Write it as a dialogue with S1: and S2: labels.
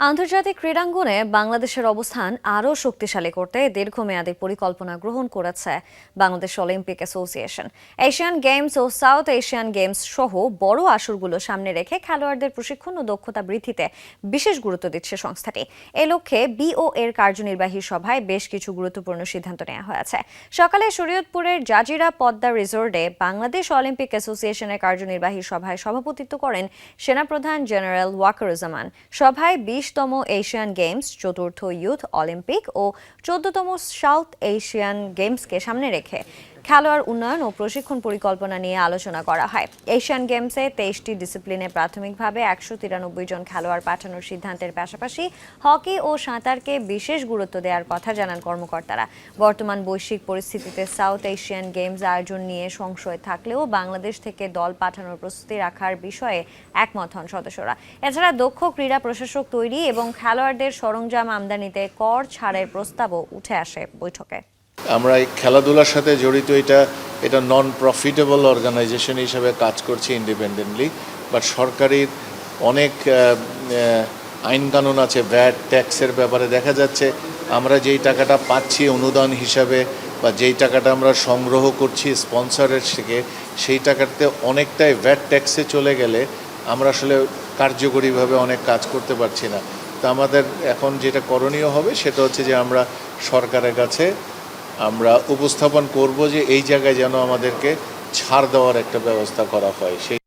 S1: আন্তর্জাতিক ক্রীড়াঙ্গনে বাংলাদেশের অবস্থান আরও শক্তিশালী করতে দীর্ঘমেয়াদী পরিকল্পনা গ্রহণ করেছে Bangladesh Olympic association. Asian games ও সাউথ এশিয়ান গেমস সহ বড় আসরগুলো সামনে রেখে খেলোয়াড়দের প্রশিক্ষণ ও দক্ষতা বৃদ্ধিতে বিশেষ গুরুত্ব দিচ্ছে সংস্থাটি। এ লক্ষ্যে বিও এর কার্যনির্বাহী সভায় বেশ কিছু গুরুত্বপূর্ণ সিদ্ধান্ত নেওয়া হয়েছে। সকালে শরীয়তপুরের জাজিরা পদ্মা রিসোর্টে বাংলাদেশ অলিম্পিক অ্যাসোসিয়েশনের কার্যনির্বাহী সভায় সভাপতিত্ব করেন সেনাপ্রধান জেনারেল ওয়াকারুজ্জামান। সভায় 20তম এশিয়ান গেমস, চতুর্থ ইউথ অলিম্পিক ও 14তম সাউথ এশিয়ান গেমসকে সামনে রেখে খেলোয়াড় উন্নয়ন ও প্রশিক্ষণ পরিকল্পনা নিয়ে আলোচনা করা হয়। এশিয়ান গেমসে 23টি ডিসিপ্লিনে প্রাথমিকভাবে 193 জন খেলোয়াড় পাঠানোর সিদ্ধান্তের পাশাপাশি হকি ও সাঁতারকে বিশেষ গুরুত্ব দেওয়ার কথা জানান কর্মকর্তারা। বর্তমান বৈশ্বিক পরিস্থিতিতে সাউথ এশিয়ান গেমস আয়োজন নিয়ে সংশয় থাকলেও বাংলাদেশ থেকে দল পাঠানোর প্রস্তুতি রাখার বিষয়ে একমত হন সদস্যরা। এছাড়া দক্ষ ক্রীড়া প্রশাসক তৈরি এবং খেলোয়াড়দের সরঞ্জাম আমদানিতে কর ছাড়ের প্রস্তাবও উঠে আসে বৈঠকে।
S2: আমরা এই খেলাধুলার সাথে জড়িত এটা নন প্রফিটেবল অর্গানাইজেশন হিসেবে কাজ করছি ইন্ডিপেন্ডেন্টলি, বাট সরকারের অনেক আইনকানুন আছে। ভ্যাট ট্যাক্সের ব্যাপারে দেখা যাচ্ছে আমরা যেই টাকাটা পাচ্ছি অনুদান হিসাবে বা যেই টাকাটা আমরা সংগ্রহ করছি স্পন্সরের থেকে, সেই টাকাতে অনেকটাই ভ্যাট ট্যাক্সে চলে গেলে আমরা আসলে কার্যকরীভাবে অনেক কাজ করতে পারছি না। তো আমাদের এখন যেটা করণীয় হবে সেটা হচ্ছে যে আমরা সরকারের কাছে উপস্থাপন করব যে এই জায়গায় যেন আমাদেরকে ছাড় দেওয়ার একটা ব্যবস্থা করা হয়। সেই